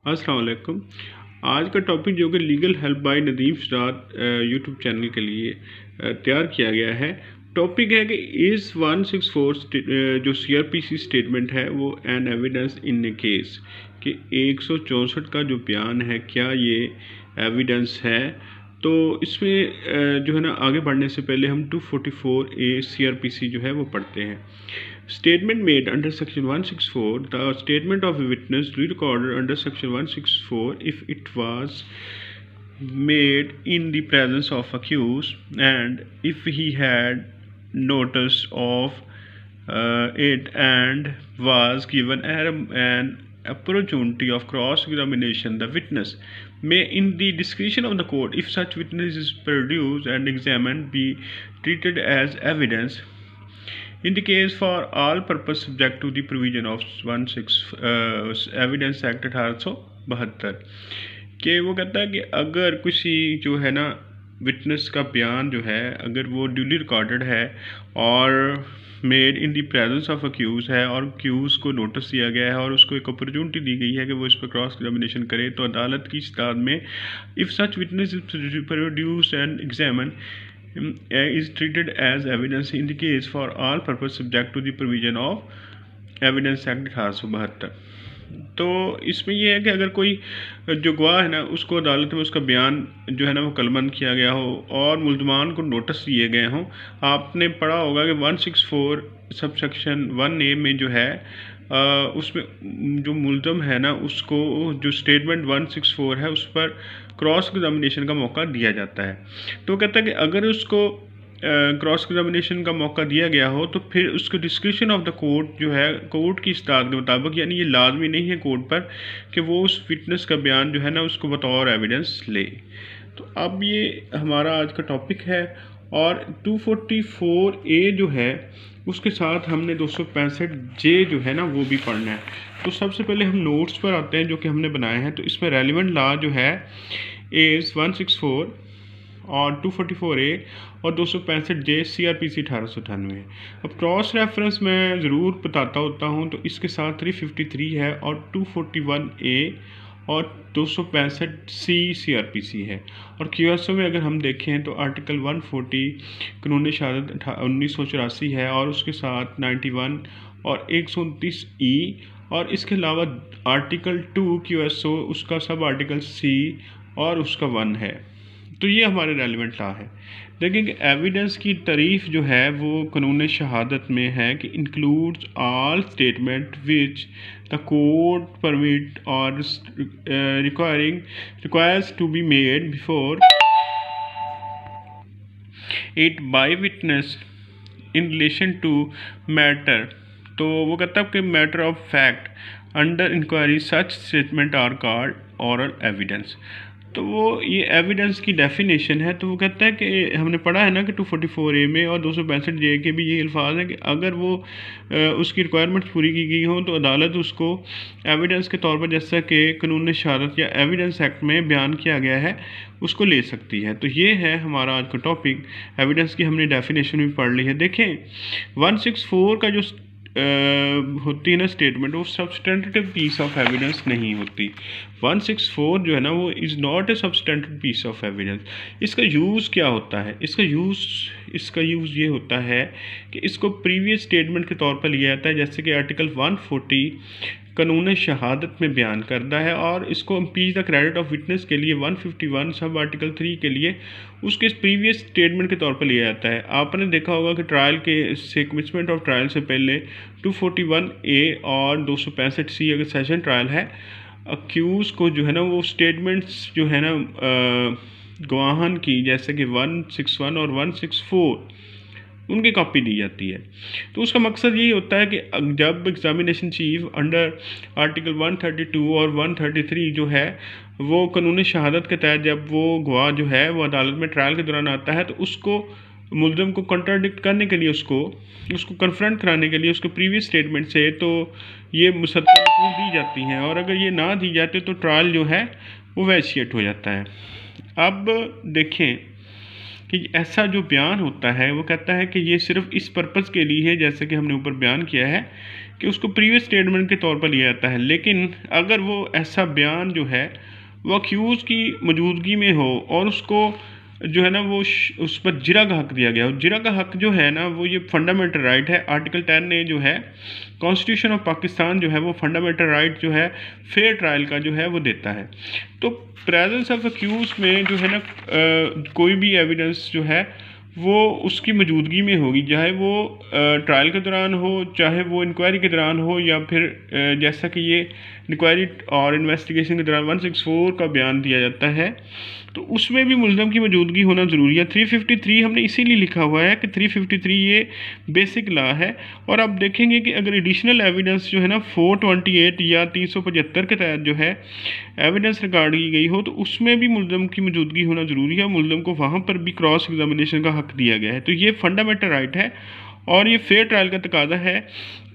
अस्सलाम वालेकुम। आज का टॉपिक जो कि legal help by Nadeem Siraj YouTube channel के लिए तैयार किया गया है। टॉपिक है कि इस 164 जो सीआरपीसी स्टेटमेंट है वो an evidence in A case कि 164 का जो बयान है क्या ये एविडेंस है। तो इसमें जो है ना आगे बढ़ने से पहले हम 244A सीआरपीसी जो है वो पढ़ते हैं। Statement made under Section 164. The statement of a witness recorded under Section 164 if it was made in the presence of accused and if he had notice of it and was given an opportunity of cross-examination, the witness may, in the discretion of the court, if such witness is produced and examined, be treated as evidence in the case for all purpose subject to the provision of 16 Evidence Act 1872 कि वो कहता है कि अगर किसी जो है ना विटनेस का बयान जो है अगर वो ड्यूली रिकॉर्डेड है और made in the presence of accused है और अक्यूज को नोटिस दिया गया है और उसको एक अपॉर्चुनिटी दी गई है कि वो इस पर क्रॉस एग्जामिनेशन करे, तो अदालत की इस्ताद में if such witness is produce and examine is treated as evidence in the case for all purpose subject to the provision of Evidence Act 1872। तो इसमें यह है कि अगर कोई जो गवाह है ना उसको अदालत में उसका बयान जो है ना वो कलमबंद किया गया हो और मुल्ज़मान को नोटिस दिए गए हों। आपने पढ़ा होगा कि 164 सबसेक्शन 1A में जो है उसमें जो मुल्ज़म है ना उसको जो स्टेटमेंट 164 है उस पर क्रॉस एग्जामिनेशन का मौका दिया जाता है। तो कहता है कि अगर उसको क्रॉस एग्जामिनेशन का मौका दिया गया हो तो फिर उसको डिस्क्रिप्शन ऑफ द कोर्ट जो है कोर्ट की इस्तात के मुताबिक, यानी ये लाजमी नहीं है कोर्ट पर कि वो उस फिटनेस का बयान जो है ना उसको बतौर एविडेंस ले। तो अब ये हमारा आज का टॉपिक है और 244A जो है उसके साथ हमने 265J जो है ना वो भी पढ़ना है। तो सबसे पहले हम नोट्स पर आते हैं जो कि हमने बनाए हैं। तो इसमें रेलिवेंट लॉ जो है इज़ 164 और 244A और 265J CRPC 1898 है। अब क्रॉस रेफरेंस मैं ज़रूर बताता होता हूँ, तो इसके साथ 353 है और 241A और 265C CRPC है। और QSO में अगर हम देखें तो आर्टिकल 140 कानून शहादत 1984 है और उसके साथ 91 और 129E और इसके अलावा आर्टिकल 2 QSO उसका सब आर्टिकल C और उसका 1 है। तो ये हमारे रेलिवेंट लॉ है। लेकिन एविडेंस की तारीफ जो है वो कानून शहादत में है कि includes all statement which the court permit और requires to be made before it by witness in relation to matter. तो वो कहता है कि matter of fact under inquiry such statement are called oral evidence. तो वो ये एविडेंस की डेफिनेशन है। तो वो कहता है कि हमने पढ़ा है ना कि 244A में और 265J के भी ये अल्फाज हैं कि अगर वो उसकी रिक्वायरमेंट्स पूरी की गई हों तो अदालत उसको एविडेंस के तौर पर, जैसा कि कानून शहादत या एविडेंस एक्ट में बयान किया गया है, उसको ले सकती है। तो ये है हमारा आज का टॉपिक। एविडेंस की हमने डेफिनेशन भी पढ़ ली है। देखें 164 का जो होती है ना स्टेटमेंट, वो सब्सटेंटिव पीस ऑफ एविडेंस नहीं होती। 164 जो है ना वो is not a substantive piece of evidence. इसका यूज़ क्या होता है? इसका यूज़ ये होता है कि इसको प्रीवियस स्टेटमेंट के तौर पर लिया जाता है, जैसे कि आर्टिकल 140 कानून शहादत में बयान करता है, और इसको impeach the credit of witness के लिए 151 सब आर्टिकल 3 के लिए उसके प्रीवियस स्टेटमेंट के तौर पर लिया जाता है। आपने देखा होगा कि ट्रायल के से कमिटमेंट ऑफ ट्रायल से पहले 241A और 265C अगर सेशन ट्रायल है, अक्यूज़ को जो है ना वो स्टेटमेंट्स जो है ना गवाहन की, जैसे कि 161 और 164 उनकी कॉपी दी जाती है। तो उसका मकसद यही होता है कि जब एग्जामिनेशन चीफ अंडर आर्टिकल 132 और 133 जो है वो कानून शहादत के तहत जब वो गवाह जो है वो अदालत में ट्रायल के दौरान आता है, तो उसको मुल्ज़िम को कंट्राडिक्ट करने के लिए उसको कन्फ्रंट कराने के लिए उसके प्रीवियस स्टेटमेंट से तो ये मुसद्दक़ दी जाती हैं, और अगर ये ना दी जाती तो ट्रायल जो है वो वैशिएट हो जाता है। अब देखें कि ऐसा जो बयान होता है वो कहता है कि ये सिर्फ इस पर्पज़ के लिए है, जैसे कि हमने ऊपर बयान किया है कि उसको प्रीवियस स्टेटमेंट के तौर पर लिया जाता है। लेकिन अगर वो ऐसा बयान जो है वो अक्यूज़ की मौजूदगी में हो और उसको जो है ना वो उस पर जिरा का हक दिया गया हो। जिरा का हक जो है ना वो ये फंडामेंटल राइट है। आर्टिकल 10 ने जो है कॉन्स्टिट्यूशन ऑफ पाकिस्तान जो है वो फंडामेंटल राइट जो है फेयर ट्रायल का जो है वो देता है। तो प्रेजेंस ऑफ अक्यूज में जो है ना कोई भी एविडेंस जो है वो उसकी मौजूदगी में होगी, चाहे वो ट्रायल के दौरान हो, चाहे वो इंक्वायरी के दौरान हो, या फिर जैसा कि ये इंक्वायरी और इन्वेस्टिगेशन के दौरान 164 का बयान दिया जाता है तो उसमें भी मुल्ज़म की मौजूदगी होना ज़रूरी है। 353 हमने इसीलिए लिखा हुआ है कि 353 ये बेसिक लॉ है। और आप देखेंगे कि अगर एडिशनल एविडेंस जो है ना 428 या 375 के तहत जो है एविडेंस रिकॉर्ड की गई हो तो उसमें भी मुल्ज़म की मौजूदगी होना ज़रूरी है। मुल्ज़म को वहाँ पर भी क्रॉस एग्जामिनेशन का हक दिया गया है। तो ये फंडामेंटल राइट है और ये फेयर ट्रायल का तकाजा है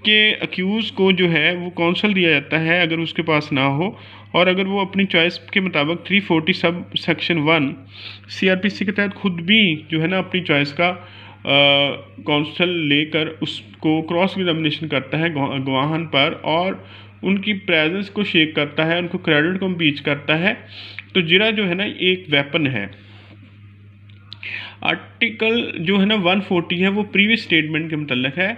कि अक्यूज़ को जो है वो काउंसल दिया जाता है अगर उसके पास ना हो, और अगर वो अपनी चॉइस के मुताबिक 340 सब सेक्शन 1 CRPC के तहत खुद भी जो है ना अपनी चॉइस का काउंसल लेकर उसको क्रॉस एग्जामिनेशन करता है गवाहन पर और उनकी प्रेजेंस को शेक करता है, उनको क्रेडिट को इम्पीच करता है, तो जिरा जो है ना एक वेपन है। आर्टिकल जो है ना 140 है वो प्रीवियस स्टेटमेंट के मतलब है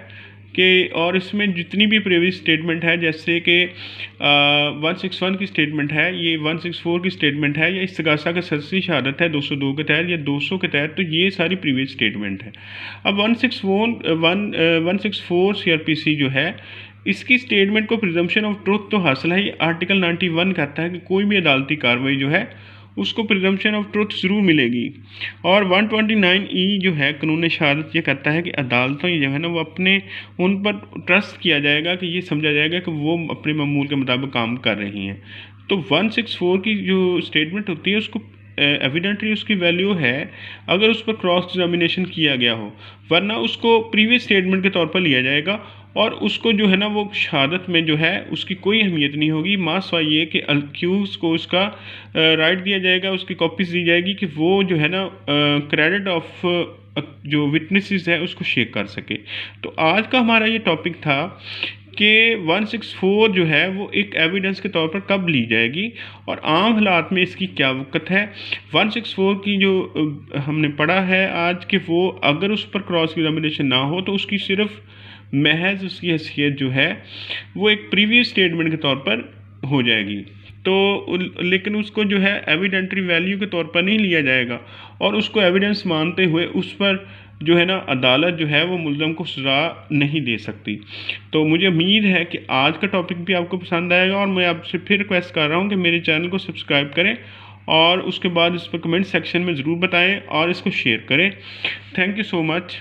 कि, और इसमें जितनी भी प्रीवियस स्टेटमेंट है जैसे कि 161 की स्टेटमेंट है, ये 164 की स्टेटमेंट है, या इस्तिगासा का सच्ची शहादत है 202 के तहत या 200 के तहत, तो ये सारी प्रीवियस स्टेटमेंट है। अब 164 CRPC जो है इसकी स्टेटमेंट को प्रिजम्पशन ऑफ ट्रुथ तो हासिल है। ये आर्टिकल 91 कहता है कि कोई भी अदालती कार्रवाई जो है उसको प्रिजम्पशन ऑफ ट्रुथ ज़रूर मिलेगी। और 129E जो है कानून शहादत ये कहता है कि अदालतों जो है ना वो अपने उन पर ट्रस्ट किया जाएगा कि ये समझा जाएगा कि वो अपने मामूल के मुताबिक काम कर रही हैं। तो 164 की जो स्टेटमेंट होती है उसको एविडेंटली उसकी वैल्यू है अगर उस पर क्रॉस एग्जामिनेशन किया गया हो, वरना उसको प्रीवियस स्टेटमेंट के तौर पर लिया जाएगा और उसको जो है ना वो शहादत में जो है उसकी कोई अहमियत नहीं होगी। मासवा ये कि अक्यूज़ को उसका राइट दिया जाएगा, उसकी कॉपीज दी जाएगी कि वो जो है ना क्रेडिट ऑफ जो विटनेसेस है उसको शेक कर सके। तो आज का हमारा ये टॉपिक था कि 164 जो है वो एक एविडेंस के तौर पर कब ली जाएगी और आम हालात में इसकी क्या वक़्त है। 164 की जो हमने पढ़ा है आज कि वो अगर उस पर क्रॉस एग्जामिनेशन ना हो तो उसकी सिर्फ महज उसकी हैसियत जो है वो एक प्रीवियस स्टेटमेंट के तौर पर हो जाएगी। तो लेकिन उसको जो है एविडेंटरी वैल्यू के तौर पर नहीं लिया जाएगा और उसको एविडेंस मानते हुए उस पर जो है ना अदालत जो है वो मुल्ज़म को सज़ा नहीं दे सकती। तो मुझे उम्मीद है कि आज का टॉपिक भी आपको पसंद आएगा और मैं आपसे फिर रिक्वेस्ट कर रहा हूँ कि मेरे चैनल को सब्सक्राइब करें और उसके बाद इस पर कमेंट सेक्शन में ज़रूर बताएं और इसको शेयर करें। Thank you so much.